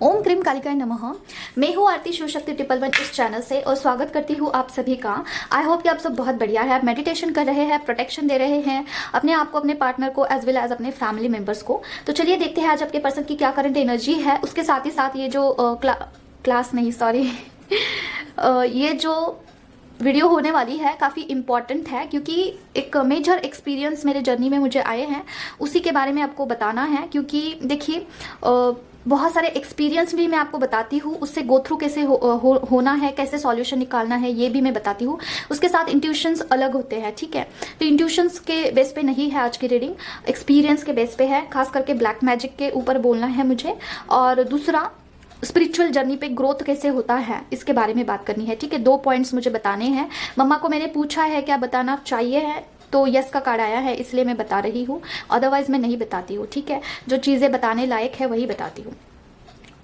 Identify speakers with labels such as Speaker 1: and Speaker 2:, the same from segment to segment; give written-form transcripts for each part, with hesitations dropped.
Speaker 1: ओम cream कालिकाय नमः। मैं हूँ आरती शिव शक्ति 111 इस चैनल से और स्वागत करती हूँ आप सभी का। आई होप कि आप सब बहुत बढ़िया है, आप मेडिटेशन कर रहे हैं, प्रोटेक्शन दे रहे हैं अपने आप को, अपने पार्टनर को, एज वेल एज अपने फैमिली मेंबर्स को। तो चलिए देखते हैं आज आपके पर्सन की क्या करंट एनर्जी है। उसके साथ ही साथ ये जो क्लास नहीं सॉरी ये जो वीडियो होने वाली है काफ़ी इम्पॉर्टेंट है, क्योंकि एक मेजर एक्सपीरियंस मेरे जर्नी में मुझे आए हैं, उसी के बारे में आपको बताना है। क्योंकि देखिए बहुत सारे एक्सपीरियंस भी मैं आपको बताती हूँ, उससे गो थ्रू कैसे होना है, कैसे सॉल्यूशन निकालना है, ये भी मैं बताती हूँ। उसके साथ इंट्यूशंस अलग होते हैं, ठीक है। तो इंट्यूशंस के बेस पे नहीं है आज की रीडिंग, एक्सपीरियंस के बेस पे है, खास करके ब्लैक मैजिक के ऊपर बोलना है मुझे। और दूसरा, स्पिरिचुअल जर्नी पे ग्रोथ कैसे होता है, इसके बारे में बात करनी है, ठीक है। 2 पॉइंट्स मुझे बताने हैं। मम्मा को मैंने पूछा है क्या बताना चाहिए है, तो यस का कार्ड आया है, इसलिए मैं बता रही हूँ, अदरवाइज मैं नहीं बताती हूँ, ठीक है। जो चीज़ें बताने लायक है वही बताती हूँ।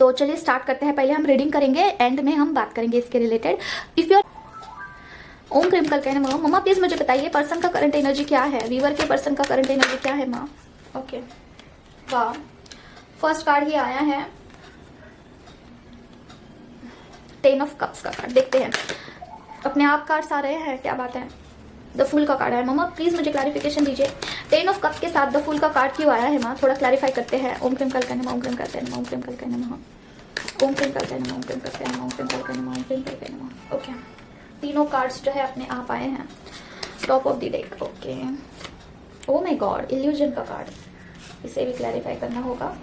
Speaker 1: तो चलिए स्टार्ट करते हैं। पहले हम रीडिंग करेंगे, एंड में हम बात करेंगे इसके रिलेटेड। इफ यू ओम क्रीम कल कहने मम्मा प्लीज मुझे बताइए पर्सन का करंट एनर्जी क्या है, वीवर के पर्सन का करंट एनर्जी क्या है माँ। ओके, वाह, फर्स्ट कार्ड ही आया है 10 ऑफ कप्स का कार्ड। देखते हैं, अपने आप कार्ड्स आ रहे हैं, क्या बात है। द फूल का कार्ड है। मम्मा प्लीज मुझे क्लैरिफिकेशन दीजिए, 10 ऑफ कप्स के साथ द फूल का कार्ड क्यों आया है माँ, थोड़ा क्लैरिफाई करते हैं। ओम क्रीम कल कहने ओम क्रीम कल कहने ओम क्रीम कल कहने ओम क्रीम कल कहने ओम क्रीम कल कहने ओम क्रीम कल कहने ओम क्रीम कल कहने। ओके, तीनों कार्ड्स जो है अपने आप आए हैं top of the deck. Okay, oh my God, illusion का कार्ड, इसे भी क्लैरिफाई करना होगा।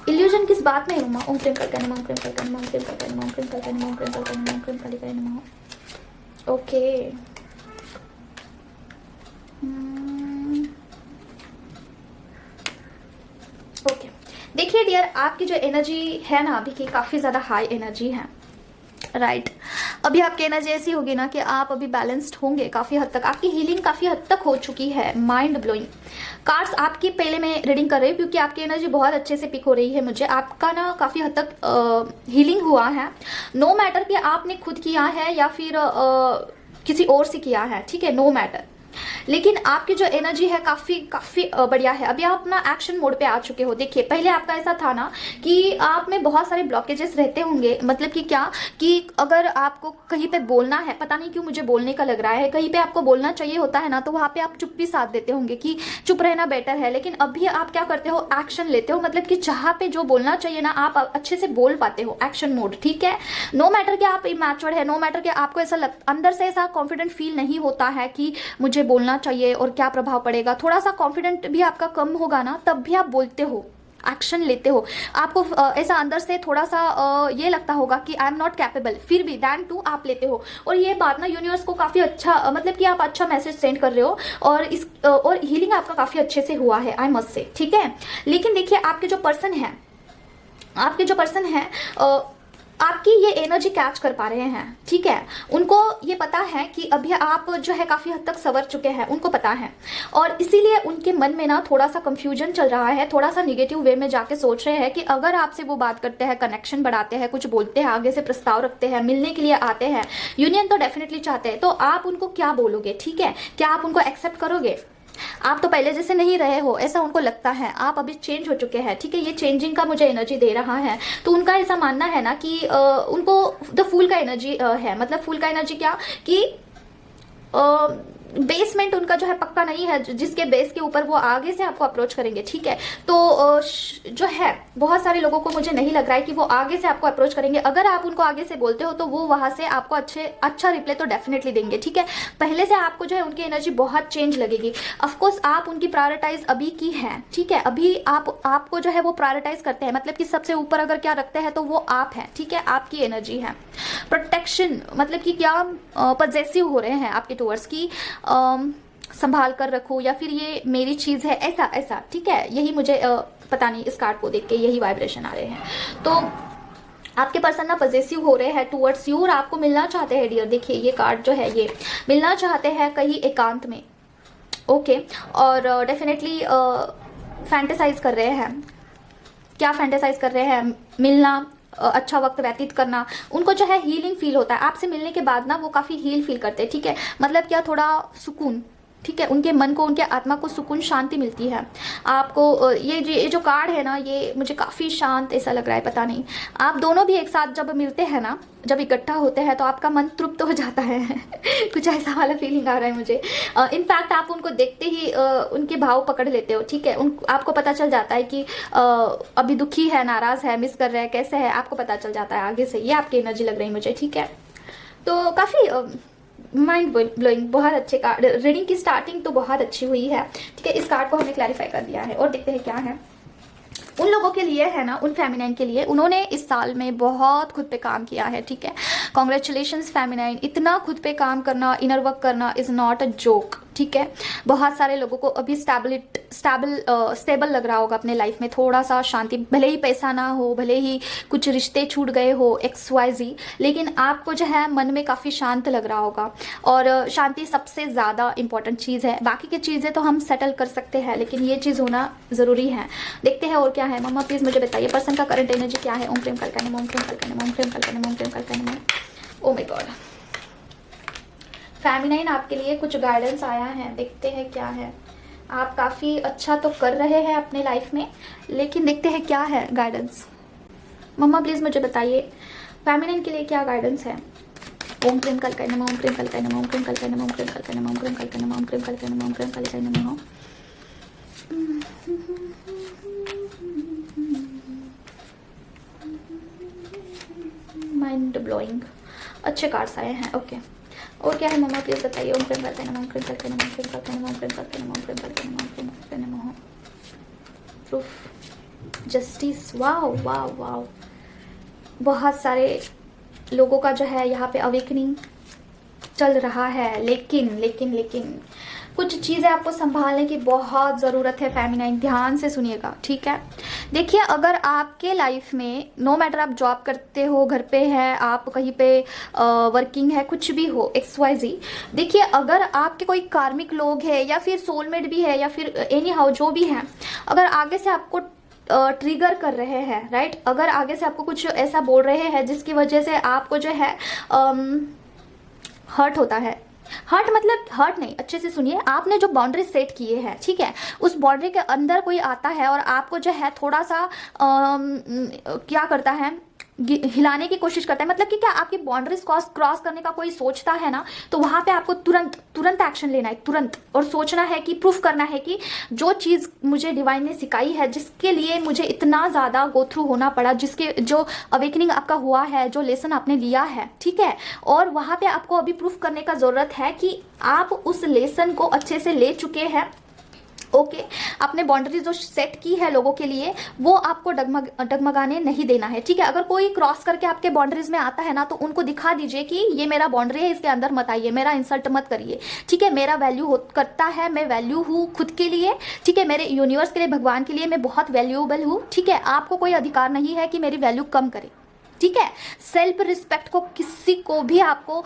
Speaker 1: इल्यूजन किस बात में है मम्मा। ओम क्रीम कल कहने ओम क्रीम कल कहने ओम क्रीम कल कहने ओम क्रीम कल कहने ओम क्रीम कल कहने ओम क्रीम कल कहने। ओके, ओके, देखिए डियर, आपकी जो एनर्जी है ना अभी की काफ़ी ज़्यादा हाई एनर्जी है, राइट। अभी आपकी एनर्जी ऐसी होगी ना कि आप अभी बैलेंस्ड होंगे काफ़ी हद तक, आपकी हीलिंग काफ़ी हद तक हो चुकी है। माइंड ब्लोइंग कार्ड्स आपकी पहले मैं रीडिंग कर रही हूँ, क्योंकि आपकी एनर्जी बहुत अच्छे से पिक हो रही है मुझे। आपका ना काफ़ी हद तक हीलिंग हुआ है, नो मैटर कि आपने खुद किया है या फिर किसी और से किया है, ठीक है, नो मैटर। लेकिन आपकी जो एनर्जी है काफी बढ़िया है। अभी आप अपना एक्शन मोड पे आ चुके हो। देखिए पहले आपका ऐसा था ना कि आप में बहुत सारे ब्लॉकेजेस रहते होंगे, मतलब कि क्या कि अगर आपको कहीं पे बोलना है, पता नहीं क्यों मुझे बोलने का लग रहा है, कहीं पे आपको बोलना चाहिए होता है ना, तो वहां पे आप चुप्पी साध देते होंगे कि चुप रहना बेटर है। लेकिन अभी आप क्या करते हो, एक्शन लेते हो, मतलब कि जहां पे जो बोलना चाहिए ना आप अच्छे से बोल पाते हो, एक्शन मोड, ठीक है। नो मैटर कि आप इमैच्योर्ड है, नो मैटर कि आपको ऐसा अंदर से ऐसा कॉन्फिडेंट फील नहीं होता है कि मुझे बोलना चाहिए और क्या प्रभाव पड़ेगा, थोड़ा सा कॉन्फिडेंट भी आपका कम होगा ना, तब भी आप बोलते हो, एक्शन लेते हो। आपको ऐसा अंदर से थोड़ा सा ये लगता होगा कि आई एम नॉट कैपेबल, फिर भी दैन टू आप लेते हो। और ये बात ना यूनिवर्स को काफी अच्छा मतलब कि आप अच्छा मैसेज सेंड कर रहे हो, और हीलिंग आपका काफी अच्छे से हुआ है, आई मस्ट से, ठीक है। लेकिन देखिए आपके जो पर्सन है आपकी ये एनर्जी कैच कर पा रहे हैं, ठीक है। उनको ये पता है कि अभी आप जो है काफी हद तक संवर चुके हैं, उनको पता है, और इसीलिए उनके मन में ना थोड़ा सा कंफ्यूजन चल रहा है, थोड़ा सा निगेटिव वे में जाके सोच रहे हैं कि अगर आपसे वो बात करते हैं, कनेक्शन बढ़ाते हैं, कुछ बोलते हैं, आगे से प्रस्ताव रखते हैं, मिलने के लिए आते हैं, यूनियन तो डेफिनेटली चाहते हैं, तो आप उनको क्या बोलोगे, ठीक है। क्या आप उनको एक्सेप्ट करोगे। आप तो पहले जैसे नहीं रहे हो, ऐसा उनको लगता है, आप अभी चेंज हो चुके हैं, ठीक है। ये चेंजिंग का मुझे एनर्जी दे रहा है, तो उनका ऐसा मानना है ना कि उनको द फूल का एनर्जी है, मतलब फूल का एनर्जी क्या कि बेसमेंट उनका जो है पक्का नहीं है, जिसके बेस के ऊपर वो आगे से आपको अप्रोच करेंगे, ठीक है। तो जो है बहुत सारे लोगों को मुझे नहीं लग रहा है कि वो आगे से आपको अप्रोच करेंगे। अगर आप उनको आगे से बोलते हो तो वो वहां से आपको अच्छा रिप्लाई तो डेफिनेटली देंगे, ठीक है। पहले से आपको जो है उनकी एनर्जी बहुत चेंज लगेगी। ऑफकोर्स आप उनकी प्रायोरिटाइज अभी की है, ठीक है। अभी आपको जो है वो प्रायोरिटाइज करते हैं, मतलब कि सबसे ऊपर अगर क्या रखते हैं तो वो आप है, ठीक है, आपकी एनर्जी है। प्रोटेक्शन मतलब कि क्या पॉजेसिव हो रहे हैं आपके टूवर्ड्स की, संभाल कर रखो, या फिर ये मेरी चीज है, ऐसा, ठीक है। यही मुझे पता नहीं, इस कार्ड को देख के यही वाइब्रेशन आ रहे हैं। तो आपके पर्सन ना पॉजेसिव हो रहे हैं टूवर्ड्स यू और आपको मिलना चाहते हैं डियर। देखिए ये कार्ड जो है ये मिलना चाहते हैं कहीं एकांत में, ओके। और डेफिनेटली फैंटेसाइज कर रहे हैं। क्या फैंटेसाइज कर रहे हैं, मिलना, अच्छा वक्त व्यतीत करना। उनको जो है हीलिंग फील होता है आपसे मिलने के बाद ना, वो काफी हील फील करते हैं, ठीक है। मतलब क्या, थोड़ा सुकून, ठीक है, उनके मन को, उनके आत्मा को सुकून, शांति मिलती है आपको। ये जो कार्ड है ना, ये मुझे काफ़ी शांत ऐसा लग रहा है, पता नहीं। आप दोनों भी एक साथ जब मिलते हैं ना, जब इकट्ठा होते हैं, तो आपका मन तृप्त हो जाता है कुछ ऐसा वाला फीलिंग आ रहा है मुझे। इनफैक्ट आप उनको देखते ही उनके भाव पकड़ लेते हो, ठीक है। आपको पता चल जाता है कि अभी दुखी है, नाराज़ है, मिस कर रहा है, कैसे है, आपको पता चल जाता है आगे से। ये आपकी एनर्जी लग रही है मुझे, ठीक है। तो काफ़ी माइंड ब्लोइंग, बहुत अच्छे कार्ड। रीडिंग की स्टार्टिंग तो बहुत अच्छी हुई है, ठीक है। इस कार्ड को हमने क्लैरिफाई कर दिया है और देखते हैं क्या है उन लोगों के लिए, है ना, उन फेमिनाइन के लिए। उन्होंने इस साल में बहुत खुद पे काम किया है, ठीक है। Congratulations feminine. इतना खुद पे काम करना, इनर वर्क करना इज नॉट अ जोक, ठीक है। बहुत सारे लोगों को अभी स्टेबल लग रहा होगा अपने लाइफ में, थोड़ा सा शांति, भले ही पैसा ना हो, भले ही कुछ रिश्ते छूट गए हो, XYZ, लेकिन आपको जो है मन में काफ़ी शांत लग रहा होगा। और शांति सबसे ज़्यादा इंपॉर्टेंट चीज़ है। बाकी की चीज़ें तो हम सेटल कर सकते हैं, लेकिन ये चीज़ होना ज़रूरी है। देखते हैं और क्या है। मम्मा प्लीज़ मुझे बताइए पर्सन का करंट एनर्जी क्या है। ओम प्रेम कल्पना, ओम प्रेम कल्पना, ओम प्रेम कल्पना, ओम प्रेम कल्पना। ओ माय गॉड, फेमिनाइन आपके लिए कुछ गाइडेंस आया है, देखते हैं क्या है। आप काफ़ी अच्छा तो कर रहे हैं अपने लाइफ में, लेकिन देखते हैं क्या है गाइडेंस। मम्मा प्लीज़ मुझे बताइए फेमिनाइन के लिए क्या गाइडेंस है। ओम प्रेम कल्पना, ओम प्रेम कल्पना, ओम प्रेम कल्पना, ओम प्रेम कल्पना, ओम प्रेम कल्पना, ओम प्रेम कल्पना, ओम प्रेम कल्पना। माइंड ब्लोइंग, अच्छे कार्ड्स आए हैं, ओके। और क्या है मम्मा प्लीज बताइए। ओम प्रेम कल्पना, ओम प्रेम कल्पना, ओम प्रेम कल्पना, ओम प्रेम कल्पना, ओम प्रेम कल्पना, ओम प्रेम कल्पना, नमः। Proof, justice, wow wow wow. बहुत सारे लोगों का जो है यहाँ पे अवेकनिंग चल रहा है, लेकिन कुछ चीज़ें आपको संभालने की बहुत ज़रूरत है फेमिनाइन, ध्यान से सुनिएगा, ठीक है। देखिए, अगर आपके लाइफ में नो मैटर आप जॉब करते हो, घर पे है, आप कहीं पे वर्किंग है, कुछ भी हो, XYZ, देखिए अगर आपके कोई कार्मिक लोग हैं या फिर सोलमेट भी है या फिर एनी हाउ जो भी है, अगर आगे से आपको ट्रिगर कर रहे हैं, राइट, अगर आगे से आपको कुछ ऐसा बोल रहे हैं जिसकी वजह से आपको जो है हर्ट होता है। हर्ट मतलब हर्ट नहीं, अच्छे से सुनिए। आपने जो बाउंड्री सेट किए हैं, ठीक है, उस बाउंड्री के अंदर कोई आता है और आपको जो है थोड़ा सा क्या करता है, हिलाने की कोशिश करता है। मतलब कि क्या आपकी बाउंड्रीज क्रॉस करने का कोई सोचता है ना, तो वहां पे आपको तुरंत एक्शन लेना है, तुरंत, और सोचना है कि प्रूफ करना है कि जो चीज मुझे डिवाइन ने सिखाई है, जिसके लिए मुझे इतना ज्यादा गो थ्रू होना पड़ा, जिसके जो अवेकनिंग आपका हुआ है, जो लेसन आपने लिया है, ठीक है, और वहां पे आपको अभी प्रूफ करने का जरूरत है कि आप उस लेसन को अच्छे से ले चुके हैं। ओके, आपने बाउंड्री जो सेट की है लोगों के लिए, वो आपको डगमगाने नहीं देना है, ठीक है। अगर कोई क्रॉस करके आपके बाउंड्रीज में आता है ना, तो उनको दिखा दीजिए कि ये मेरा बाउंड्री है, इसके अंदर मत आइए, मेरा इंसल्ट मत करिए, ठीक है। मेरा वैल्यू करता है, मैं वैल्यू हूँ खुद के लिए, ठीक है, मेरे यूनिवर्स के लिए, भगवान के लिए मैं बहुत वैल्यूएबल हूँ, ठीक है। आपको कोई अधिकार नहीं है कि मेरी वैल्यू कम करे, ठीक है। सेल्फ रिस्पेक्ट को किसी को भी आपको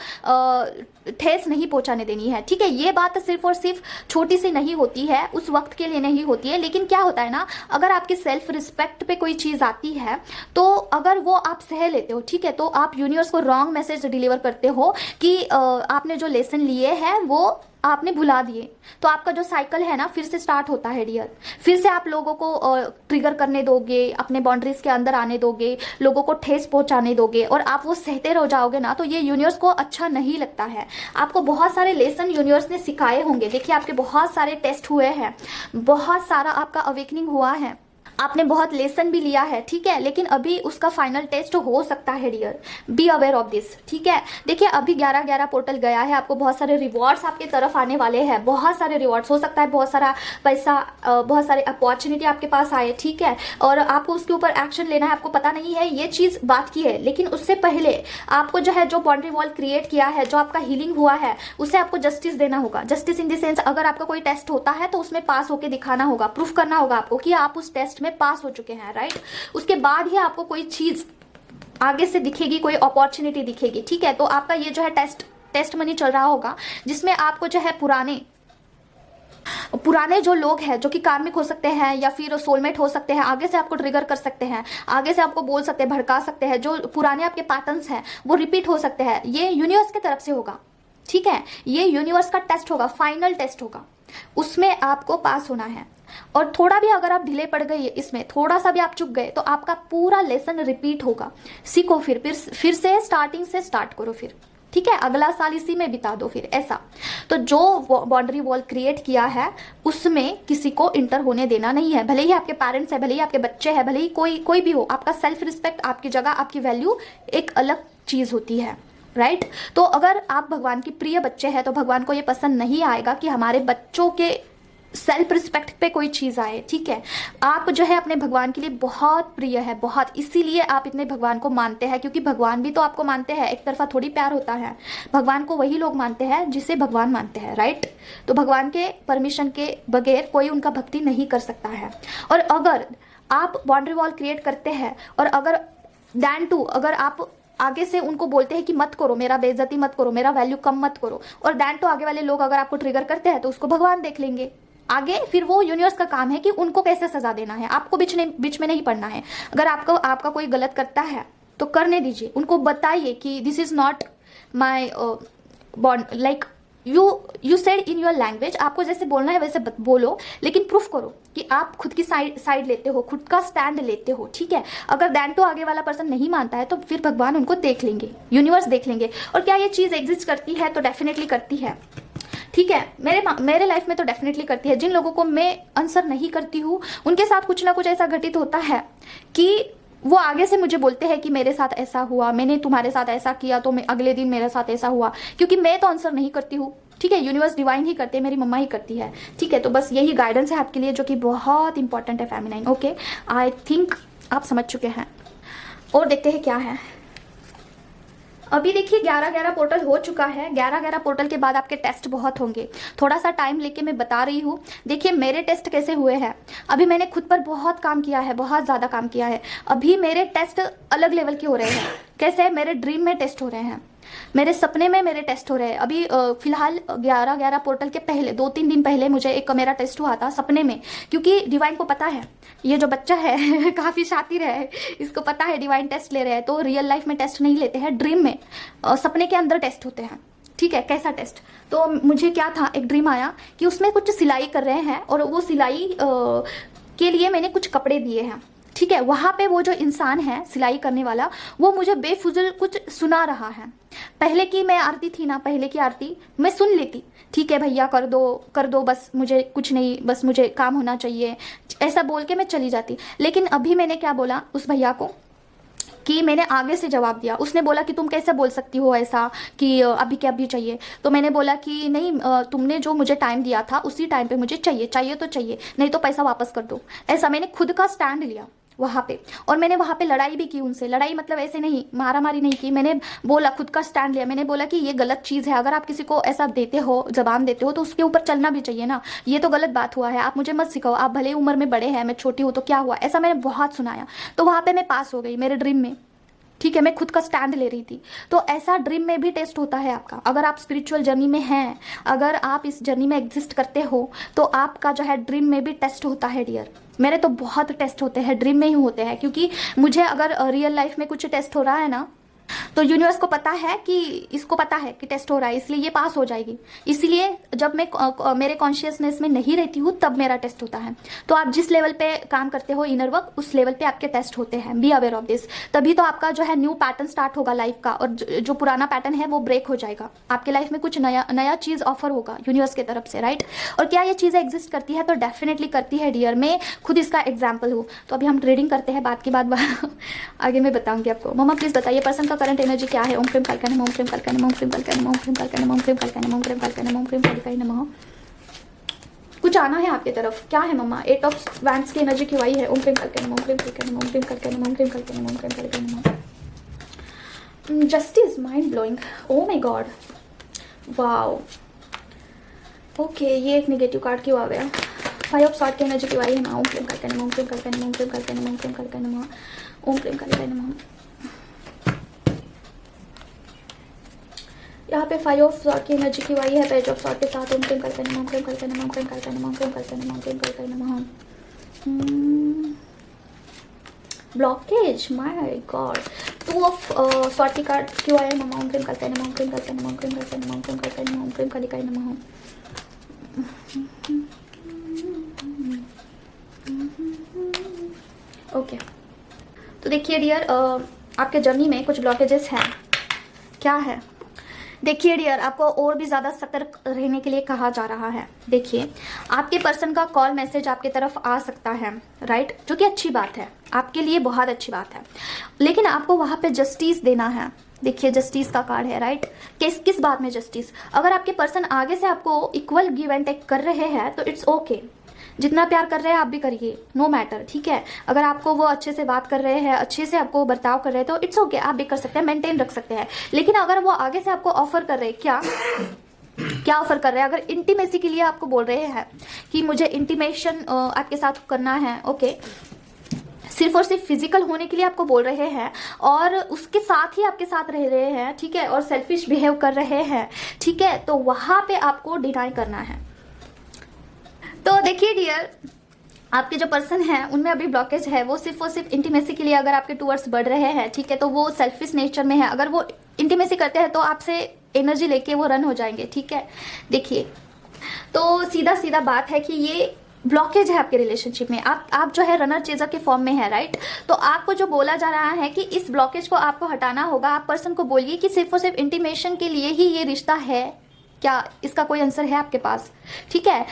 Speaker 1: ठेस नहीं पहुंचाने देनी है, ठीक है। ये बात सिर्फ और सिर्फ छोटी सी नहीं होती है, उस वक्त के लिए नहीं होती है, लेकिन क्या होता है ना, अगर आपकी सेल्फ रिस्पेक्ट पे कोई चीज आती है, तो अगर वो आप सह लेते हो, ठीक है, तो आप यूनिवर्स को रॉन्ग मैसेज डिलीवर करते हो कि आपने जो लेसन लिए हैं वो आपने भुला दिए, तो आपका जो साइकिल है ना फिर से स्टार्ट होता है डियर। फिर से आप लोगों को ट्रिगर करने दोगे, अपने बाउंड्रीज के अंदर आने दोगे, लोगों को ठेस पहुंचाने दोगे, और आप वो सहते रह जाओगे ना, तो ये यूनिवर्स को अच्छा नहीं लगता है। आपको बहुत सारे लेसन यूनिवर्स ने सिखाए होंगे। देखिए, आपके बहुत सारे टेस्ट हुए हैं, बहुत सारा आपका अवेकनिंग हुआ है, आपने बहुत लेसन भी लिया है, ठीक है, लेकिन अभी उसका फाइनल टेस्ट हो सकता है dear, be aware of this, ठीक है। देखिए, अभी 11/11 पोर्टल गया है, आपको बहुत सारे रिवॉर्ड्स आपके तरफ आने वाले हैं, बहुत सारे रिवॉर्ड्स, हो सकता है बहुत सारा पैसा, बहुत सारे अपॉर्चुनिटी आपके पास आए, ठीक है, और आपको उसके ऊपर एक्शन लेना है। आपको पता नहीं है, ये चीज बात की है, लेकिन उससे पहले आपको जो है जो बाउंड्री वॉल क्रिएट किया है, जो आपका हीलिंग हुआ है, उसे आपको जस्टिस देना होगा। जस्टिस इन द सेंस, अगर आपका कोई टेस्ट होता है तो उसमें पास होकर दिखाना होगा, प्रूफ करना होगा आपको कि आप उस टेस्ट में पास हो चुके हैं, राइट। उसके बाद ही आपको कोई चीज आगे से दिखेगी, कोई अपॉर्चुनिटी दिखेगी, ठीक है। तो आपका ये जो है टेस्ट मनी चल रहा होगा, जिसमें आपको जो है पुराने जो लोग हैं, जो कि कार्मिक हो सकते हैं या फिर सोलमेट हो सकते हैं, आगे से आपको ट्रिगर कर सकते हैं, आगे से आपको बोल सकते हैं, भड़का सकते हैं, जो पुराने आपके पैटर्न्स हैं वो रिपीट हो सकते हैं। ये यूनिवर्स की तरफ से होगा, ठीक है, ये यूनिवर्स का टेस्ट होगा, फाइनल टेस्ट होगा, उसमें आपको पास होना है। और थोड़ा भी अगर आप ढीले पड़ गए इसमें, थोड़ा सा भी आप चुक गए, तो आपका पूरा लेसन रिपीट होगा। सीखो, फिर से स्टार्टिंग से स्टार्ट करो फिर, ठीक है, अगला साल इसी में बिता दो फिर, ऐसा। तो जो बाउंड्री वॉल क्रिएट किया है उसमें किसी को इंटर होने देना नहीं है, भले ही आपके पेरेंट्स है, भले ही आपके बच्चे हैं, भले ही कोई भी हो। आपका सेल्फ रिस्पेक्ट, आपकी जगह, आपकी वैल्यू एक अलग चीज होती है, राइट। तो अगर आप भगवान की प्रिय बच्चे हैं तो भगवान को ये पसंद नहीं आएगा कि हमारे बच्चों के सेल्फ रिस्पेक्ट पे कोई चीज आए, ठीक है। आप जो है अपने भगवान के लिए बहुत प्रिय है, बहुत, इसीलिए आप इतने भगवान को मानते हैं, क्योंकि भगवान भी तो आपको मानते हैं, एक तरफा थोड़ी प्यार होता है। भगवान को वही लोग मानते हैं जिसे भगवान मानते हैं, राइट। तो भगवान के परमिशन के बगैर कोई उनका भक्ति नहीं कर सकता है। और अगर आप बाउंड्री वॉल क्रिएट करते हैं और अगर दैन टू, अगर आप आगे से उनको बोलते हैं कि मत करो, मेरा बेइज्जती मत करो, मेरा वैल्यू कम मत करो, और दैन टू आगे वाले लोग अगर आपको ट्रिगर करते हैं तो उसको भगवान देख लेंगे आगे। फिर वो यूनिवर्स का काम है कि उनको कैसे सजा देना है, आपको बीच में नहीं पड़ना है। अगर आपका कोई गलत करता है तो करने दीजिए, उनको बताइए कि this is not my bond, like you said in your language, आपको जैसे बोलना है वैसे बोलो, लेकिन प्रूफ करो कि आप खुद की साइड लेते हो, खुद का स्टैंड लेते हो, ठीक है। अगर दैन तो आगे वाला पर्सन नहीं मानता है तो फिर भगवान उनको देख लेंगे, यूनिवर्स देख लेंगे। और क्या ये चीज एग्जिस्ट करती है? तो डेफिनेटली करती है, ठीक है। मेरे लाइफ में तो डेफिनेटली करती है। जिन लोगों को मैं आंसर नहीं करती हूँ उनके साथ कुछ ना कुछ ऐसा घटित होता है कि वो आगे से मुझे बोलते हैं कि मेरे साथ ऐसा हुआ, मैंने तुम्हारे साथ ऐसा किया, तो मैं अगले दिन मेरे साथ ऐसा हुआ, क्योंकि मैं तो आंसर नहीं करती हूँ, ठीक है। यूनिवर्स डिवाइन ही करते हैं, मेरी मम्मा ही करती है, ठीक है। तो बस यही गाइडेंस है आपके लिए जो कि बहुत इंपॉर्टेंट है फेमिनाइन, ओके। आई थिंक आप समझ चुके हैं। और देखते हैं क्या है। अभी देखिए 11-11 पोर्टल हो चुका है। 11-11 पोर्टल के बाद आपके टेस्ट बहुत होंगे, थोड़ा सा टाइम लेके मैं बता रही हूँ। देखिए मेरे टेस्ट कैसे हुए हैं, अभी मैंने खुद पर बहुत काम किया है, बहुत ज़्यादा काम किया है। अभी मेरे टेस्ट अलग लेवल के हो रहे हैं। कैसे? मेरे ड्रीम में टेस्ट हो रहे हैं, मेरे सपने में मेरे टेस्ट हो रहे हैं। अभी फिलहाल 11-11 पोर्टल के पहले 2-3 दिन पहले मुझे एक मेरा टेस्ट हुआ था सपने में, क्योंकि डिवाइन को पता है ये जो बच्चा है काफ़ी शातिर है, इसको पता है डिवाइन टेस्ट ले रहे हैं। तो रियल लाइफ में टेस्ट नहीं लेते हैं, ड्रीम में सपने के अंदर टेस्ट होते हैं, ठीक है। कैसा टेस्ट? तो मुझे क्या था, एक ड्रीम आया कि उसमें कुछ सिलाई कर रहे हैं और वो सिलाई के लिए मैंने कुछ कपड़े दिए हैं, ठीक है। वहां पे वो जो इंसान है सिलाई करने वाला, वो मुझे बेफुजुल कुछ सुना रहा है। पहले की मैं आरती थी ना, पहले की आरती मैं सुन लेती, ठीक है भैया कर दो, बस मुझे कुछ नहीं, बस मुझे काम होना चाहिए, ऐसा बोल के मैं चली जाती। लेकिन अभी मैंने क्या बोला उस भैया को कि मैंने आगे से जवाब दिया। उसने बोला कि तुम कैसे बोल सकती हो ऐसा कि अभी क्या अभी चाहिए। तो मैंने बोला कि नहीं, तुमने जो मुझे टाइम दिया था उसी टाइम पे मुझे चाहिए तो चाहिए, नहीं तो पैसा वापस कर दो। ऐसा मैंने खुद का स्टैंड लिया वहाँ पे, और मैंने वहाँ पे लड़ाई भी की उनसे। लड़ाई मतलब ऐसे नहीं, मारामारी नहीं की, मैंने बोला, खुद का स्टैंड लिया। मैंने बोला कि ये गलत चीज़ है, अगर आप किसी को ऐसा देते हो, जबान देते हो, तो उसके ऊपर चलना भी चाहिए ना। ये तो गलत बात हुआ है, आप मुझे मत सिखाओ, आप भले उम्र में बड़े हैं, मैं छोटी हूँ, तो क्या हुआ, ऐसा मैंने बहुत सुनाया। तो वहाँ पर मैं पास हो गई मेरे ड्रीम में, ठीक है। मैं खुद का स्टैंड ले रही थी। तो ऐसा ड्रीम में भी टेस्ट होता है आपका। अगर आप स्पिरिचुअल जर्नी में हैं, अगर आप इस जर्नी में एग्जिस्ट करते हो, तो आपका जो है ड्रीम में भी टेस्ट होता है डियर। मेरे तो बहुत टेस्ट होते हैं, ड्रीम में ही होते हैं, क्योंकि मुझे अगर रियल लाइफ में कुछ टेस्ट हो रहा है ना, तो यूनिवर्स को पता है कि इसको पता है कि टेस्ट हो रहा है, इसलिए ये पास हो जाएगी। इसीलिए जब मैं मेरे कॉन्शियसनेस में नहीं रहती हूँ तब मेरा टेस्ट होता है। तो आप जिस लेवल पे काम करते हो इनर वर्क, उस लेवल पे आपके टेस्ट होते हैं। B aware of this. तभी तो आपका जो है न्यू पैटर्न स्टार्ट होगा लाइफ का, और जो पुराना पैटर्न है वो ब्रेक हो जाएगा। आपके लाइफ में कुछ नया चीज ऑफर होगा यूनिवर्स की तरफ से, राइट। और क्या ये चीजें एग्जिस्ट करती है? तो डेफिनेटली करती है डियर। मैं खुद इसका एग्जाम्पल हूँ। तो अभी हम ट्रेडिंग करते हैं, बात की बात आगे मैं बताऊंगी आपको। मम्मा प्लीज बताइए पर्सन का करंट एनर्जी क्या है? ओम क्रीम कालका नमः, ओम क्रीम कालका नमः, ओम क्रीम कालका नमः, ओम क्रीम कालका नमः, ओम क्रीम कालका नमः, ओम क्रीम कालका नमः, ओम क्रीम कालका नमः। कुछ आना है आपकी तरफ, क्या है मम्मा? 8 ऑफ वैंड्स की एनर्जी क्यों आई है? ओम क्रीम कालका नमः, ओम क्रीम कालका नमः, ओम क्रीम कालका नमः, ओम क्रीम कालका नमः, ओम क्रीम कालका नमः। Justice, mind blowing, oh my god, wow. Okay, ये एक नेगेटिव कार्ड क्यों आ गया? 5 ऑफ सॉर्ड की एनर्जी क्यों आई है? ओम क्रीम कालका नमः, ओम क्रीम कालका नमः, ओम क्रीम कालका नमः, ओम क्रीम कालका नमः, ओम क्रीम कालका नमः। यहाँ पे 5 ऑफ सॉर्ड की एनर्जी क्यों आई है पेज ऑफ सॉर्ड के साथ? ओम क्रीम कालका नमः, ओम क्रीम कालका नमः, ओम क्रीम कालका नमः, ओम क्रीम कालका नमः, ओम क्रीम कालका नमः, ओम क्रीम कालका नमः। Blockage, my God. 2 of sword की कार्ड क्यों आया? ममा ओम क्रीम करते नमः, ओम क्रीम करते नमः, ओम क्रीम करते नमः, ओम क्रीम करते नमः, ओम क्रीम कालिकाय नमः। ओके, तो देखिए डियर, आपके जर्नी में कुछ ब्लॉकेजेस हैं। क्या है? देखिए डियर, आपको और भी ज़्यादा सतर्क रहने के लिए कहा जा रहा है। देखिए, आपके पर्सन का कॉल मैसेज आपकी तरफ आ सकता है, राइट, जो कि अच्छी बात है, आपके लिए बहुत अच्छी बात है, लेकिन आपको वहाँ पे जस्टिस देना है। देखिए, जस्टिस का कार्ड है, राइट। किस बात में जस्टिस? अगर आपके पर्सन आगे से आपको इक्वल गिव एंड टेक कर रहे हैं तो इट्स ओके। जितना प्यार कर रहे हैं आप भी करिए, नो मैटर, ठीक है। अगर आपको वो अच्छे से बात कर रहे हैं, अच्छे से आपको बर्ताव कर रहे हैं तो इट्स ओके, आप भी कर सकते हैं, मेंटेन रख सकते हैं। लेकिन अगर वो आगे से आपको ऑफर कर रहे हैं, क्या ऑफर कर रहे हैं? अगर इंटीमेसी के लिए आपको बोल रहे हैं कि मुझे इंटीमेशन आपके साथ करना है, ओके, सिर्फ और सिर्फ फिजिकल होने के लिए आपको बोल रहे हैं और उसके साथ ही आपके साथ रह रहे हैं, ठीक है, और सेल्फिश बिहेव कर रहे हैं, ठीक है, तो वहां पे आपको डिनाई करना है। तो देखिए डियर, आपके जो पर्सन है उनमें अभी ब्लॉकेज है, वो सिर्फ और सिर्फ इंटीमेसी के लिए अगर आपके टूवर्ड्स बढ़ रहे हैं, ठीक है, तो वो सेल्फिश नेचर में है। अगर वो इंटीमेसी करते हैं तो आपसे एनर्जी लेके वो रन हो जाएंगे, ठीक है। देखिए, तो सीधा सीधा बात है कि ये ब्लॉकेज है आपके रिलेशनशिप में। आप जो है रनर चेजर के फॉर्म में है, राइट। तो आपको जो बोला जा रहा है कि इस ब्लॉकेज को आपको हटाना होगा। आप पर्सन को बोलिए कि सिर्फ और सिर्फ इंटीमेशन के लिए ही ये रिश्ता है क्या? इसका कोई आंसर है आपके पास, ठीक है।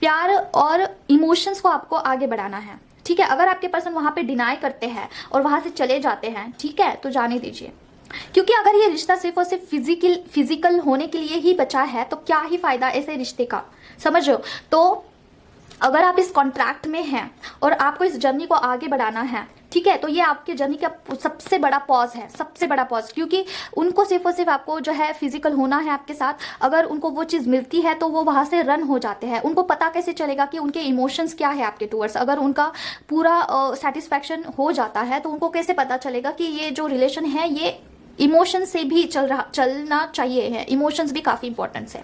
Speaker 1: प्यार और इमोशंस को आपको आगे बढ़ाना है, ठीक है। अगर आपके पर्सन वहां पे डिनाई करते हैं और वहां से चले जाते हैं, ठीक है, तो जाने दीजिए, क्योंकि अगर ये रिश्ता सिर्फ और सिर्फ फिजिकल होने के लिए ही बचा है तो क्या ही फायदा ऐसे रिश्ते का, समझ रहे हो। तो अगर आप इस कॉन्ट्रैक्ट में हैं और आपको इस जर्नी को आगे बढ़ाना है, ठीक है, तो ये आपके जर्नी का सबसे बड़ा पॉज है, सबसे बड़ा पॉज, क्योंकि उनको सिर्फ और सिर्फ आपको जो है फिजिकल होना है आपके साथ। अगर उनको वो चीज़ मिलती है तो वो वहाँ से रन हो जाते हैं। उनको पता कैसे चलेगा कि उनके इमोशंस क्या है आपके टूवर्ड्स? अगर उनका पूरा सेटिस्फैक्शन हो जाता है तो उनको कैसे पता चलेगा कि ये जो रिलेशन है ये इमोशन से भी चलना चाहिए है। इमोशंस भी काफी इंपॉर्टेंट है,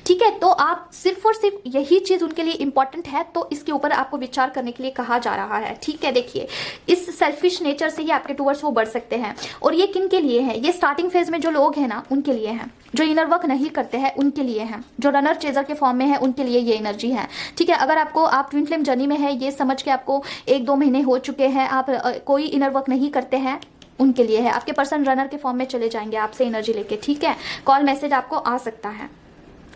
Speaker 1: ठीक है। तो आप सिर्फ और सिर्फ यही चीज उनके लिए इंपॉर्टेंट है, तो इसके ऊपर आपको विचार करने के लिए कहा जा रहा है, ठीक है। देखिए, इस सेल्फिश नेचर से ही आपके टूवर्ड्स वो बढ़ सकते हैं। और ये किन के लिए है? ये स्टार्टिंग फेज में जो लोग हैं ना, उनके लिए है। जो इनर वर्क नहीं करते हैं उनके लिए है। जो रनर चेजर के फॉर्म में है उनके लिए ये एनर्जी है, ठीक है। अगर आप ट्विन फ्लेम जर्नी में है, ये समझ के आपको 1-2 महीने हो चुके हैं, आप कोई इनर वर्क नहीं करते हैं, उनके लिए है। आपके पर्सन रनर के फॉर्म में चले जाएंगे आपसे एनर्जी लेके, ठीक है। कॉल मैसेज आपको आ सकता है,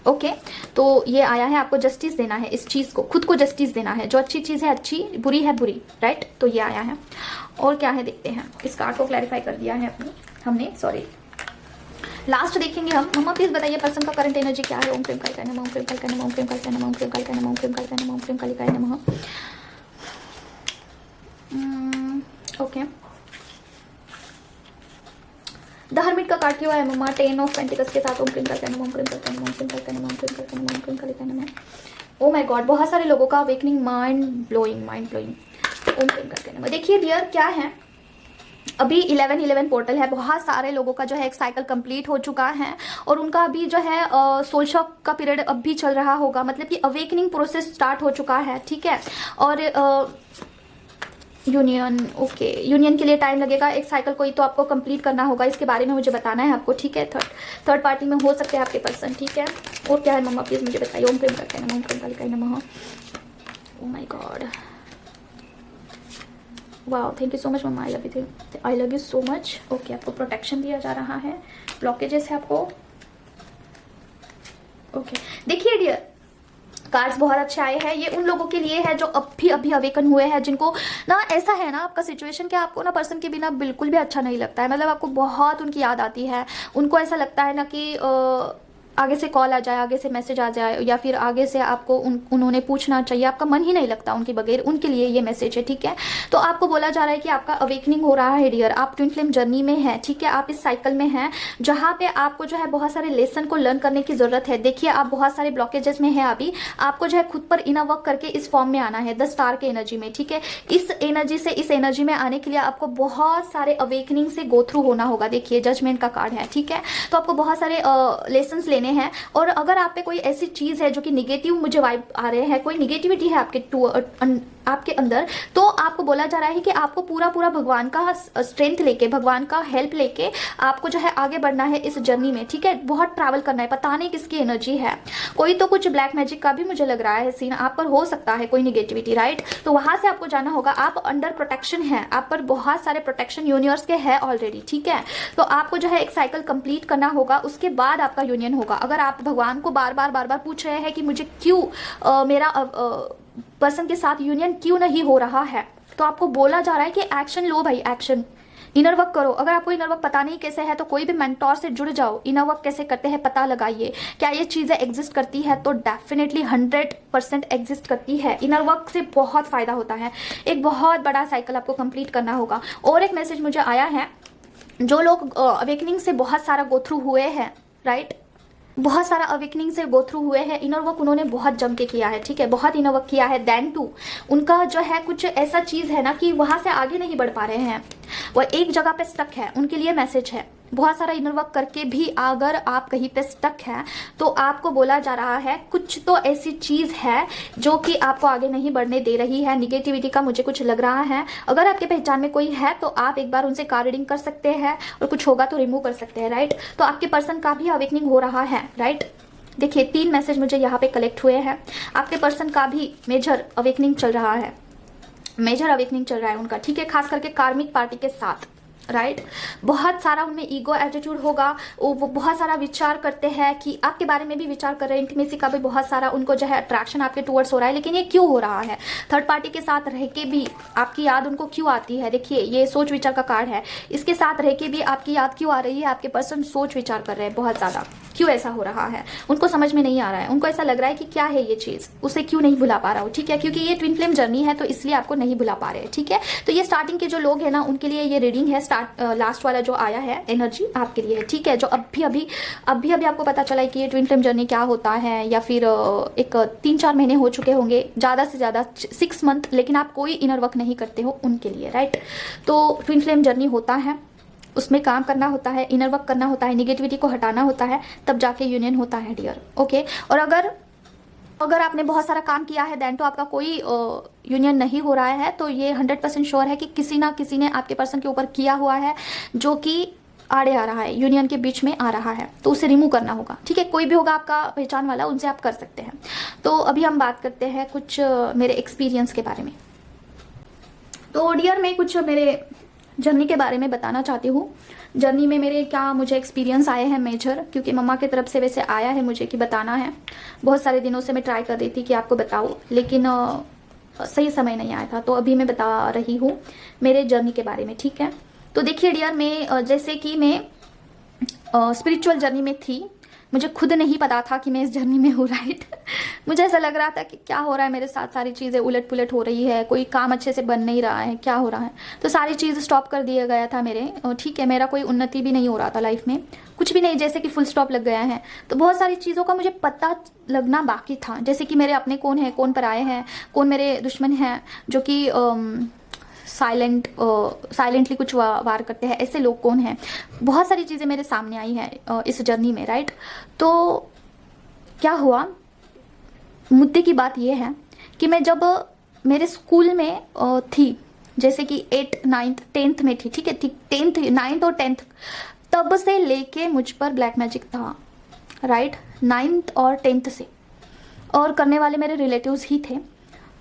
Speaker 1: ओके। तो ये आया है, आपको जस्टिस देना है इस चीज को, खुद को जस्टिस देना है। जो अच्छी चीज है अच्छी, बुरी है बुरी, राइट। तो ये आया है। और क्या है देखते हैं। इस कार्ड को क्लैरिफाई कर दिया है हमने, सॉरी, लास्ट देखेंगे हम। मम्मा प्लीज बताइए पर्सन का करंट एनर्जी क्या है? ओम प्रेम कालिकाय नमः, ओम प्रेम कालिकाय नमः, ओम प्रेम कालिकाय नमः, ओम प्रेम कालिकाय नमः, ओम प्रेम कालिकाय नमः, ओम प्रेम कालिकाय नमः। ओके, द हर्मिट का कार्ड क्यों है मम्मा? 10 ऑफ पेंटिकल्स के साथ ओम क्रीम कालिकाय नमः, ओम क्रीम कालिकाय नमः, ओम क्रीम कालिकाय नमः, ओम क्रीम कालिकाय नमः, ओम क्रीम कालिकाय नमः। ओ माय गॉड, बहुत सारे लोगों का अवेकनिंग, माइंड ब्लोइंग। ओम क्रीम कालिकाय नमः। देखिए डियर, क्या है, अभी 11-11 पोर्टल है। बहुत सारे लोगों का जो है एक साइकिल कंप्लीट हो चुका है और उनका अभी जो है सोल शॉक का पीरियड अब भी चल रहा होगा, मतलब कि अवेकनिंग प्रोसेस स्टार्ट हो चुका है, ठीक है। और यूनियन, ओके, यूनियन के लिए टाइम लगेगा। एक साइकिल को ही तो आपको कंप्लीट करना होगा, इसके बारे में मुझे बताना है आपको, ठीक है। थर्ड पार्टी में हो सकते हैं आपके पर्सन, ठीक है। और क्या है मम्मा प्लीज मुझे बताइए? ओम प्रेम कालिकाय नमः, ओम प्रेम कालिकाय नमः। Oh my god, wow, thank you so much mama, I love you so much. Okay, आपको प्रोटेक्शन दिया जा रहा है, ब्लॉकेजेस है आपको, ओके। देखिए डियर, कार्ड्स बहुत अच्छे आए हैं। ये उन लोगों के लिए है जो अभी अवेकन हुए हैं, जिनको ना ऐसा है ना आपका सिचुएशन कि आपको ना पर्सन के बिना बिल्कुल भी अच्छा नहीं लगता है, मतलब आपको बहुत उनकी याद आती है। उनको ऐसा लगता है ना कि आगे से कॉल आ जाए, आगे से मैसेज आ जाए, या फिर आगे से आपको उन्होंने पूछना चाहिए, आपका मन ही नहीं लगता उनके बगैर। उनके लिए ये मैसेज है, ठीक है। तो आपको बोला जा रहा है कि आपका अवेकनिंग हो रहा है डियर। आप ट्विन फ्लेम जर्नी में है, ठीक है। आप इस साइकिल में हैं जहाँ पे आपको जो है बहुत सारे लेसन को लर्न करने की जरूरत है। देखिए, आप बहुत सारे ब्लॉकेजेस में है अभी, आपको जो है खुद पर इनर वर्क करके इस फॉर्म में आना है, 10 स्टार के एनर्जी में, ठीक है। इस एनर्जी से इस एनर्जी में आने के लिए आपको बहुत सारे अवेकनिंग से गो थ्रू होना होगा। देखिए, जजमेंट का कार्ड है, ठीक है। तो आपको बहुत सारे लेसन्स लेने हैं। और अगर आप पे कोई ऐसी चीज है जो कि निगेटिव मुझे वाइब आ रहे हैं, कोई निगेटिविटी है आपके आपके अंदर, तो आपको बोला जा रहा है कि आपको पूरा पूरा भगवान का स्ट्रेंथ लेके, भगवान का हेल्प लेके आपको जो है आगे बढ़ना है इस जर्नी में, ठीक है। बहुत ट्रैवल करना है, पता नहीं किसकी एनर्जी है, कोई तो कुछ ब्लैक मैजिक का भी मुझे लग रहा है सीन आप पर हो सकता है, कोई निगेटिविटी, राइट। तो वहां से आपको जाना होगा, आप अंडर प्रोटेक्शन है, आप पर बहुत सारे प्रोटेक्शन यूनिवर्स के है ऑलरेडी, ठीक है। तो आपको जो है एक साइकिल कंप्लीट करना होगा, उसके बाद आपका यूनियन होगा। अगर आप भगवान को बार बार पूछ रहे हैं कि मुझे क्यों मेरा पर्सन के साथ यूनियन क्यों नहीं हो रहा है, तो आपको बोला जा रहा है कि एक्शन लो भाई, एक्शन, इनर वर्क करो। अगर आपको इनर वर्क पता नहीं कैसे है तो कोई भी मेंटोर से जुड़ जाओ, इनर वर्क कैसे करते हैं पता लगाइए। क्या ये चीजें एग्जिस्ट करती है, तो डेफिनेटली 100% एग्जिस्ट करती है। इनर वर्क से बहुत फायदा होता है, एक बहुत बड़ा साइकिल आपको कंप्लीट करना होगा। और एक मैसेज मुझे आया है, जो लोग अवेकनिंग से बहुत सारा गो थ्रू हुए हैं, राइट, बहुत सारा अवेकनिंग से गो थ्रू हुए हैं, इनर वर्क उन्होंने बहुत जम के किया है, ठीक है, बहुत इनर वर्क किया है। देन टू उनका जो है कुछ ऐसा चीज है ना कि वहां से आगे नहीं बढ़ पा रहे हैं, वो एक जगह पे स्टक है, उनके लिए मैसेज है। बहुत सारा इनर वर्क करके भी अगर आप कहीं पे स्टक है तो आपको बोला जा रहा है कुछ तो ऐसी चीज है जो कि आपको आगे नहीं बढ़ने दे रही है। निगेटिविटी का मुझे कुछ लग रहा है। अगर आपके पहचान में कोई है तो आप एक बार उनसे कार्ड रीडिंग कर सकते हैं और कुछ होगा तो रिमूव कर सकते हैं, राइट। तो आपके पर्सन का भी अवेकनिंग हो रहा है, राइट। देखिए 3 मैसेज मुझे यहाँ पे कलेक्ट हुए हैं। आपके पर्सन का भी मेजर अवेकनिंग चल रहा है, मेजर अवेकनिंग चल रहा है उनका, ठीक है, खास करके कार्मिक पार्टी के साथ, राइट। बहुत सारा उनमें ईगो एटीट्यूड होगा, वो बहुत सारा विचार करते हैं कि आपके बारे में भी विचार कर रहे हैं, इंटीमेसी का भी बहुत सारा उनको जो है अट्रैक्शन आपके टुवर्ड्स हो रहा है। लेकिन ये क्यों हो रहा है, थर्ड पार्टी के साथ रह के भी आपकी याद उनको क्यों आती है। देखिए ये सोच विचार का कार्ड है, इसके साथ रह के भी आपकी याद क्यों आ रही है, आपके पर्सन सोच विचार कर रहे हैं बहुत ज्यादा, क्यों ऐसा हो रहा है उनको समझ में नहीं आ रहा है। उनको ऐसा लग रहा है कि क्या है ये चीज, उसे क्यों नहीं भुला पा रहा हूँ, ठीक है, क्योंकि ये ट्विन फ्लेम जर्नी है तो इसलिए आपको नहीं भुला पा रहे हैं, ठीक है। तो ये स्टार्टिंग के जो लोग हैं ना उनके लिए ये रीडिंग है, लास्ट वाला जो आया है एनर्जी आपके लिए है, ठीक है। जो अभी आपको पता चला है कि ये ट्विन फ्लेम जर्नी क्या होता है, या फिर एक 3-4 महीने हो चुके होंगे, ज्यादा से ज्यादा 6 मंथ, लेकिन आप कोई इनर वर्क नहीं करते हो उनके लिए, राइट। तो ट्विन फ्लेम जर्नी होता है, उसमें काम करना होता है, इनर वर्क करना होता है, निगेटिविटी को हटाना होता है, तब जाके यूनियन होता है डियर, ओके। और अगर आपने बहुत सारा काम किया है देन तो आपका कोई यूनियन नहीं हो रहा है, तो ये 100% श्योर है कि किसी ना किसी ने आपके पर्सन के ऊपर किया हुआ है जो कि आड़े आ रहा है, यूनियन के बीच में आ रहा है, तो उसे रिमूव करना होगा, ठीक है। कोई भी होगा आपका पहचान वाला, उनसे आप कर सकते हैं। तो अभी हम बात करते हैं कुछ मेरे एक्सपीरियंस के बारे में। तो डियर मैं कुछ मेरे जर्नी के बारे में बताना चाहती हूँ। जर्नी में मेरे क्या मुझे एक्सपीरियंस आए हैं मेजर, क्योंकि मम्मा की तरफ से वैसे आया है मुझे कि बताना है। बहुत सारे दिनों से मैं ट्राई कर रही थी कि आपको बताऊँ, लेकिन सही समय नहीं आया था, तो अभी मैं बता रही हूँ मेरे जर्नी के बारे में, ठीक है। तो देखिए डियर, मैं जैसे कि मैं स्पिरिचुअल जर्नी में थी, मुझे खुद नहीं पता था कि मैं इस जर्नी में हूँ, राइट। मुझे ऐसा लग रहा था कि क्या हो रहा है मेरे साथ, सारी चीज़ें उलट पुलट हो रही है, कोई काम अच्छे से बन नहीं रहा है, क्या हो रहा है। तो सारी चीज़ स्टॉप कर दिया गया था मेरे, ठीक है। मेरा कोई उन्नति भी नहीं हो रहा था लाइफ में, कुछ भी नहीं, जैसे कि फुल स्टॉप लग गया है। तो बहुत सारी चीज़ों का मुझे पता लगना बाकी था, जैसे कि मेरे अपने कौन है, कौन पराये हैं, कौन मेरे दुश्मन हैं, जो कि साइलेंटली कुछ वार करते हैं, ऐसे लोग कौन हैं। बहुत सारी चीज़ें मेरे सामने आई हैं इस जर्नी में, राइट। तो क्या हुआ, मुद्दे की बात यह है कि मैं जब मेरे स्कूल में थी, जैसे कि 8th 9th 10th में थी, ठीक है, 10th 9th और 10th, तब से लेके मुझ पर ब्लैक मैजिक था, राइट। 9th और 10th से, और करने वाले मेरे रिलेटिव्स ही थे।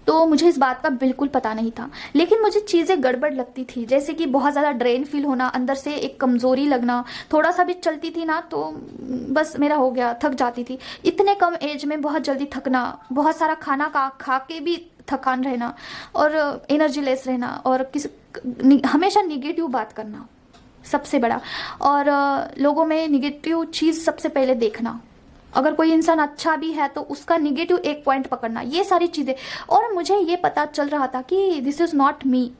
Speaker 1: तो मुझे इस बात का बिल्कुल पता नहीं था, लेकिन मुझे चीज़ें गड़बड़ लगती थी, जैसे कि बहुत ज़्यादा ड्रेन फील होना, अंदर से एक कमज़ोरी लगना, थोड़ा सा भी चलती थी ना तो बस मेरा हो गया, थक जाती थी। इतने कम एज में बहुत जल्दी थकना, बहुत सारा खाना खा के भी थकान रहना, और एनर्जी लेस रहना, और हमेशा निगेटिव बात करना सबसे बड़ा, और लोगों में निगेटिव चीज़ सबसे पहले देखना। अगर कोई इंसान अच्छा भी है तो उसका निगेटिव एक पॉइंट पकड़ना, ये सारी चीज़ें। और मुझे ये पता चल रहा था कि दिस इज़ नॉट मी,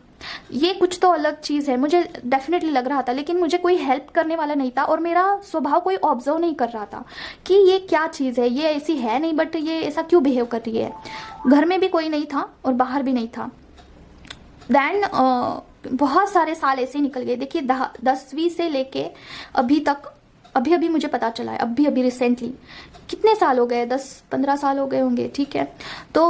Speaker 1: ये कुछ तो अलग चीज़ है, मुझे डेफिनेटली लग रहा था, लेकिन मुझे कोई हेल्प करने वाला नहीं था, और मेरा स्वभाव कोई ऑब्जर्व नहीं कर रहा था कि ये क्या चीज़ है, ये ऐसी है नहीं, बट ये ऐसा क्यों बिहेव कर रही है। घर में भी कोई नहीं था और बाहर भी नहीं था। देन बहुत सारे साल ऐसे निकल गए। देखिए 10वीं से लेके अभी तक, अभी मुझे पता चला है, अभी रिसेंटली, कितने साल हो गए, 10-15 साल हो गए होंगे, ठीक है। तो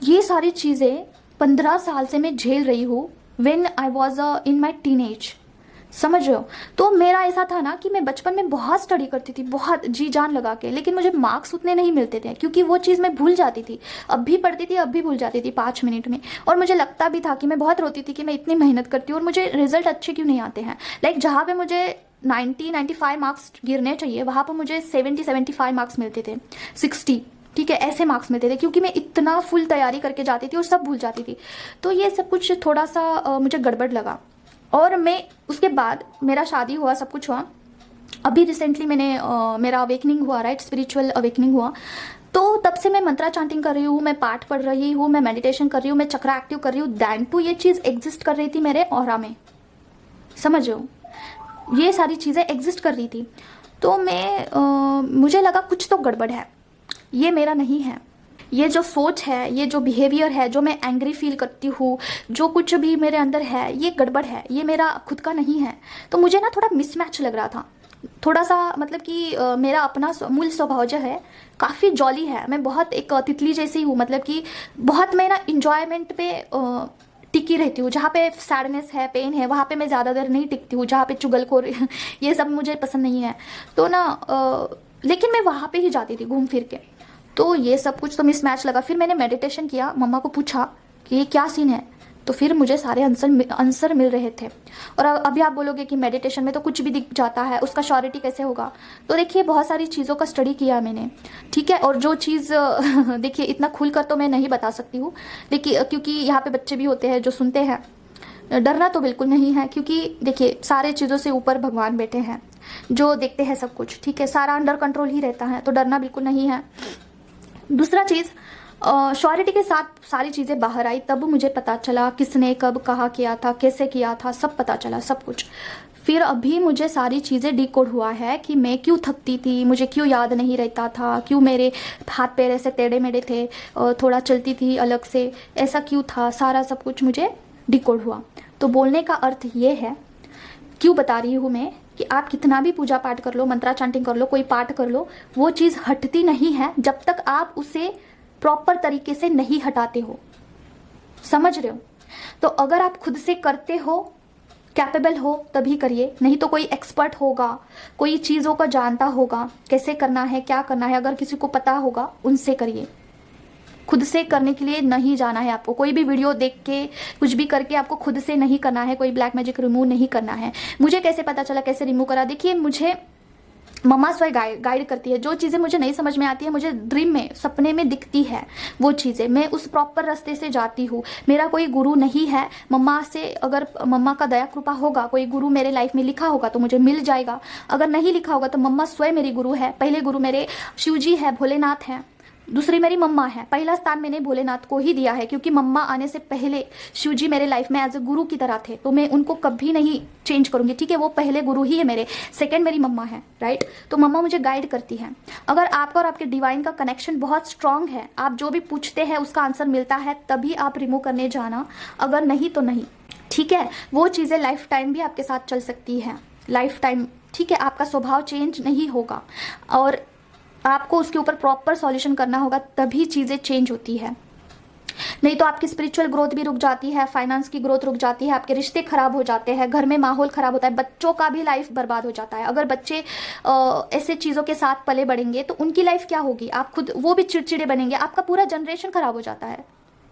Speaker 1: ये सारी चीज़ें 15 साल से मैं झेल रही हूँ, when I was in my teen age. समझ रहे हो? तो मेरा ऐसा था ना कि मैं बचपन में बहुत स्टडी करती थी, बहुत जी जान लगा के, लेकिन मुझे मार्क्स उतने नहीं मिलते थे क्योंकि वो चीज़ मैं भूल जाती थी। अब भी पढ़ती थी, अब भी भूल जाती थी 5 मिनट में। और मुझे लगता भी था कि मैं बहुत रोती थी कि मैं इतनी मेहनत करती हूँ और मुझे रिजल्ट अच्छे क्यों नहीं आते हैं। लाइक जहाँ पे मुझे 90-95 मार्क्स गिरने चाहिए, वहाँ पर मुझे 70-75 मार्क्स मिलते थे, 60, ठीक है, ऐसे मार्क्स मिलते थे, क्योंकि मैं इतना फुल तैयारी करके जाती थी और सब भूल जाती थी। तो ये सब कुछ थोड़ा सा मुझे गड़बड़ लगा। और मैं उसके बाद मेरा शादी हुआ, सब कुछ हुआ। अभी रिसेंटली मेरा अवेकनिंग हुआ, राइट, स्पिरिचुअल अवेकनिंग हुआ। तो तब से मैं मंत्रा चांटिंग कर रही हूँ, मैं पाठ पढ़ रही हूँ, मैं मेडिटेशन कर रही हूँ, मैं चक्रा एक्टिव कर रही हूँ। दैन टू ये चीज़ एग्जिस्ट कर रही थी मेरे ऑरा में। समझ रहे हो? ये सारी चीज़ें एग्जिस्ट कर रही थी। तो मुझे लगा कुछ तो गड़बड़ है, ये मेरा नहीं है। ये जो सोच है, ये जो बिहेवियर है, जो मैं एंग्री फील करती हूँ, जो कुछ भी मेरे अंदर है, ये गड़बड़ है, ये मेरा खुद का नहीं है। तो मुझे ना थोड़ा मिसमैच लग रहा था, थोड़ा सा, मतलब कि मेरा अपना मूल स्वभाव जो है काफ़ी जॉली है। मैं बहुत एक तितली जैसी हूँ, मतलब कि बहुत मैं ना इंजॉयमेंट पे टिकी रहती हूँ। जहाँ पे सैडनेस है, पेन है, वहाँ पे मैं ज़्यादा देर नहीं टिकती हूँ। जहाँ पे चुगलखोर ये सब मुझे पसंद नहीं है। तो ना लेकिन मैं वहाँ पे ही जाती थी घूम फिर के। तो ये सब कुछ तो मिसमैच लगा। फिर मैंने मेडिटेशन किया, मम्मा को पूछा कि ये क्या सीन है, तो फिर मुझे सारे आंसर मिल रहे थे। और अभी आप बोलोगे कि मेडिटेशन में तो कुछ भी दिख जाता है, उसका श्योरिटी कैसे होगा? तो देखिए, बहुत सारी चीज़ों का स्टडी किया मैंने, ठीक है। और जो चीज़ देखिए, इतना खुल कर तो मैं नहीं बता सकती हूँ, लेकिन क्योंकि यहाँ पे बच्चे भी होते हैं जो सुनते हैं। डरना तो बिल्कुल नहीं है, क्योंकि देखिए, सारे चीज़ों से ऊपर भगवान बैठे हैं जो देखते हैं सब कुछ, ठीक है। सारा अंडर कंट्रोल ही रहता है, तो डरना बिल्कुल नहीं है। दूसरा चीज़, श्योरिटी के साथ सारी चीज़ें बाहर आई, तब मुझे पता चला किसने कब कहा किया था, कैसे किया था, सब पता चला, सब कुछ। फिर अभी मुझे सारी चीज़ें डिकोड हुआ है कि मैं क्यों थकती थी, मुझे क्यों याद नहीं रहता था, क्यों मेरे हाथ पैर ऐसे टेढ़े मेढ़े थे, थोड़ा चलती थी अलग से, ऐसा क्यों था, सारा सब कुछ मुझे डिकोड हुआ। तो बोलने का अर्थ ये है, क्यों बता रही हूँ मैं, कि आप कितना भी पूजा पाठ कर लो, मंत्रा चांटिंग कर लो, कोई पाठ कर लो, वो चीज़ हटती नहीं है जब तक आप उसे प्रॉपर तरीके से नहीं हटाते हो। समझ रहे हो? तो अगर आप खुद से करते हो, कैपेबल हो, तभी करिए, नहीं तो कोई एक्सपर्ट होगा, कोई चीज़ों का जानता होगा, कैसे करना है, क्या करना है, अगर किसी को पता होगा, उनसे करिए। खुद से करने के लिए नहीं जाना है आपको, कोई भी वीडियो देख के कुछ भी करके आपको खुद से नहीं करना है, कोई ब्लैक मैजिक रिमूव नहीं करना है। मुझे कैसे पता चला, कैसे रिमूव करा? देखिए, मुझे मम्मा स्वयं गाइड करती है। जो चीज़ें मुझे नहीं समझ में आती है, मुझे ड्रीम में, सपने में दिखती है वो चीज़ें, मैं उस प्रॉपर रास्ते से जाती हूँ। मेरा कोई गुरु नहीं है। मम्मा से, अगर मम्मा का दया कृपा होगा, कोई गुरु मेरे लाइफ में लिखा होगा तो मुझे मिल जाएगा। अगर नहीं लिखा होगा तो मम्मा स्वयं मेरी गुरु है। पहले गुरु मेरे शिव जी है, भोलेनाथ है, दूसरी मेरी मम्मा है। पहला स्थान मैंने भोलेनाथ को ही दिया है, क्योंकि मम्मा आने से पहले शिव जी मेरे लाइफ में एज ए गुरु की तरह थे, तो मैं उनको कभी नहीं चेंज करूंगी, ठीक है। वो पहले गुरु ही है मेरे, सेकंड मेरी मम्मा है, राइट। तो मम्मा मुझे गाइड करती है। अगर आपका और आपके डिवाइन का कनेक्शन बहुत स्ट्रांग है, आप जो भी पूछते हैं उसका आंसर मिलता है, तभी आप रिमूव करने जाना, अगर नहीं तो नहीं, ठीक है। वो चीज़ें लाइफ टाइम भी आपके साथ चल सकती है, लाइफ टाइम, ठीक है। आपका स्वभाव चेंज नहीं होगा और आपको उसके ऊपर प्रॉपर सॉल्यूशन करना होगा, तभी चीज़ें चेंज होती है। नहीं तो आपकी स्पिरिचुअल ग्रोथ भी रुक जाती है, फाइनेंस की ग्रोथ रुक जाती है, आपके रिश्ते खराब हो जाते हैं, घर में माहौल खराब होता है, बच्चों का भी लाइफ बर्बाद हो जाता है। अगर बच्चे ऐसे चीज़ों के साथ पले बढ़ेंगे तो उनकी लाइफ क्या होगी? आप खुद, वो भी चिड़चिड़े बनेंगे, आपका पूरा जनरेशन खराब हो जाता है।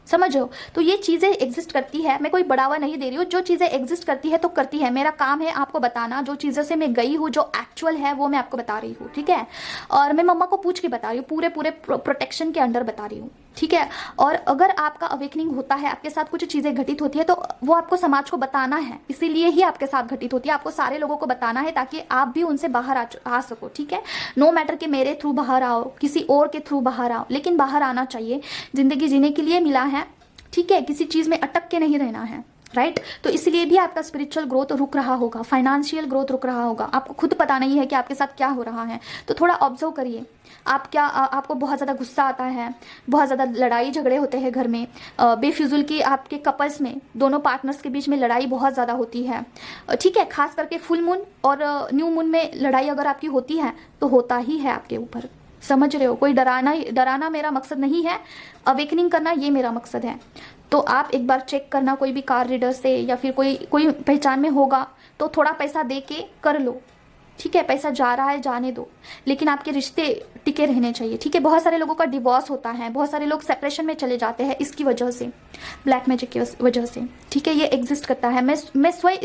Speaker 1: समझो? तो ये चीज़ें एग्जिस्ट करती है, मैं कोई बढ़ावा नहीं दे रही हूँ, जो चीज़ें एग्जिस्ट करती है तो करती है। मेरा काम है आपको बताना, जो चीज़ों से मैं गई हूँ, जो एक्चुअल है वो मैं आपको बता रही हूँ, ठीक है। और मैं मम्मा को पूछ के बता रही हूँ, पूरे प्रोटेक्शन के अंडर बता रही हूँ, ठीक है। और अगर आपका अवेकनिंग होता है, आपके साथ कुछ चीज़ें घटित होती है, तो वो आपको समाज को बताना है, इसीलिए ही आपके साथ घटित होती है। आपको सारे लोगों को बताना है ताकि आप भी उनसे बाहर आ सको, ठीक है। नो मैटर कि मेरे थ्रू बाहर आओ, किसी और के थ्रू बाहर आओ, लेकिन बाहर आना चाहिए। जिंदगी जीने के लिए मिला है, ठीक है, किसी चीज़ में अटक के नहीं रहना है, राइट। तो इसलिए भी आपका स्पिरिचुअल ग्रोथ रुक रहा होगा, फाइनेंशियल ग्रोथ रुक रहा होगा, आपको खुद पता नहीं है कि आपके साथ क्या हो रहा है। तो थोड़ा ऑब्जर्व करिए, आपको बहुत ज़्यादा गुस्सा आता है, बहुत ज़्यादा लड़ाई झगड़े होते हैं घर में, बेफिजुल की आपके कपल्स में, दोनों पार्टनर्स के बीच में लड़ाई बहुत ज़्यादा होती है, ठीक है। खास करके फुल मून और न्यू मून में लड़ाई अगर आपकी होती है तो होता ही है आपके ऊपर, समझ रहे हो? कोई डराना मेरा मकसद नहीं है, अवेकनिंग करना ये मेरा मकसद है। तो आप एक बार चेक करना, कोई भी कार रीडर से या फिर कोई पहचान में होगा तो थोड़ा पैसा दे के कर लो, ठीक है? पैसा जा रहा है जाने दो, लेकिन आपके रिश्ते टिके रहने चाहिए, ठीक है? बहुत सारे लोगों का डिवोर्स होता है, बहुत सारे लोग सेपरेशन में चले जाते हैं इसकी वजह से, ब्लैक मैजिक की वजह से, ठीक है? ये एग्जिस्ट करता है। मैं स्वयं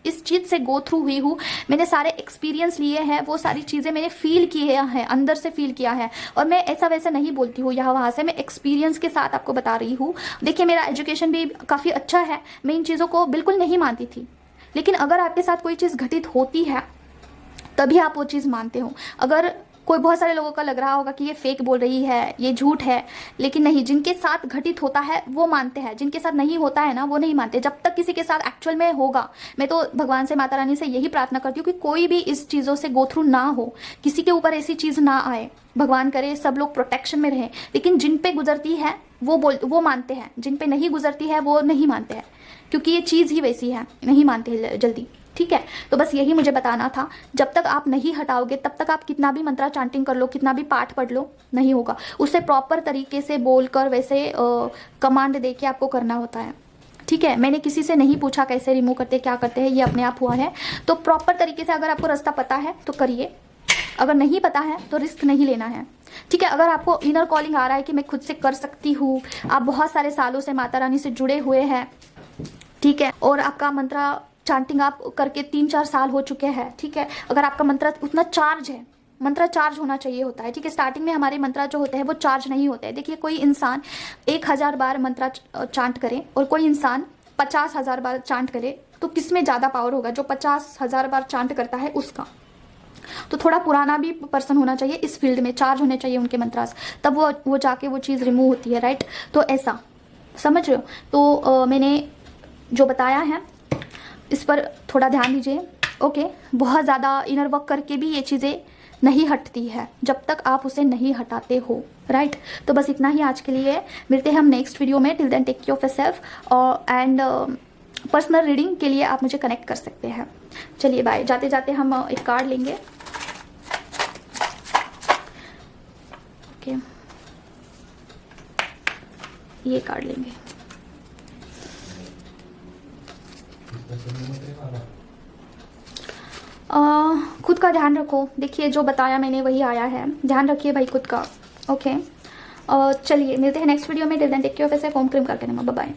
Speaker 1: इस चीज़ से गो थ्रू हुई हूँ, मैंने सारे एक्सपीरियंस लिए हैं, वो सारी चीज़ें मैंने फील किए हैं, अंदर से फील किया है, और मैं ऐसा वैसा नहीं बोलती हूँ यहाँ वहाँ से, मैं एक्सपीरियंस के साथ आपको बता रही हूँ। देखिए मेरा एजुकेशन भी काफ़ी अच्छा है, मैं इन चीज़ों को बिल्कुल नहीं मानती थी, लेकिन अगर आपके साथ कोई चीज़ घटित होती है तभी आप वो चीज़ मानते हो। अगर कोई, बहुत सारे लोगों का लग रहा होगा कि ये फेक बोल रही है, ये झूठ है, लेकिन नहीं, जिनके साथ घटित होता है वो मानते हैं, जिनके साथ नहीं होता है ना वो नहीं मानते। जब तक किसी के साथ एक्चुअल में होगा, मैं तो भगवान से, माता रानी से यही प्रार्थना करती हूँ कि कोई भी इस चीज़ों से गो थ्रू ना हो, किसी के ऊपर ऐसी चीज़ ना आए, भगवान करे सब लोग प्रोटेक्शन में रहें। लेकिन जिन पे गुजरती है वो मानते हैं, जिन पे नहीं गुजरती है वो नहीं मानते हैं, क्योंकि ये चीज़ ही वैसी है, नहीं मानते जल्दी, ठीक है? तो बस यही मुझे बताना था। जब तक आप नहीं हटाओगे तब तक आप कितना भी मंत्रा चांटिंग कर लो, कितना भी पाठ पढ़ लो, नहीं होगा। उसे प्रॉपर तरीके से बोलकर, वैसे कमांड दे के आपको करना होता है, ठीक है? मैंने किसी से नहीं पूछा कैसे रिमूव करते, क्या करते हैं, ये अपने आप हुआ है। तो प्रॉपर तरीके से अगर आपको रास्ता पता है तो करिए, अगर नहीं पता है तो रिस्क नहीं लेना है, ठीक है? अगर आपको इनर कॉलिंग आ रहा है कि मैं खुद से कर सकती हूँ, आप बहुत सारे सालों से माता रानी से जुड़े हुए हैं, ठीक है, और आपका मंत्रा चांटिंग आप करके 3-4 साल हो चुके हैं, ठीक है? अगर आपका मंत्र उतना चार्ज है, मंत्र चार्ज होना चाहिए होता है, ठीक है? स्टार्टिंग में हमारे मंत्र जो होते हैं वो चार्ज नहीं होते हैं। देखिए कोई इंसान 1000 बार मंत्र चांट करे और कोई इंसान 50,000 बार चांट करे, तो किसमें ज़्यादा पावर होगा? जो 50,000 बार चांट करता है उसका। तो थोड़ा पुराना भी पर्सन होना चाहिए इस फील्ड में, चार्ज होने चाहिए उनके मंत्रास, तब वो जाके वो चीज़ रिमूव होती है, राइट? तो ऐसा समझ रहे हो? तो मैंने जो बताया है इस पर थोड़ा ध्यान दीजिए, ओके? बहुत ज़्यादा इनर वर्क करके भी ये चीज़ें नहीं हटती है जब तक आप उसे नहीं हटाते हो, राइट? तो बस इतना ही आज के लिए, मिलते हैं हम नेक्स्ट वीडियो में। Till then take care of yourself, और एंड पर्सनल रीडिंग के लिए आप मुझे कनेक्ट कर सकते हैं। चलिए बाय। जाते जाते हम एक कार्ड लेंगे, ओके? ये कार्ड लेंगे। खुद का ध्यान रखो, देखिए जो बताया मैंने वही आया है, ध्यान रखिए भाई खुद का, ओके? चलिए मिलते हैं नेक्स्ट वीडियो में। Till then take care of yourself. ओम क्रीम करके नमः, बाय बाय।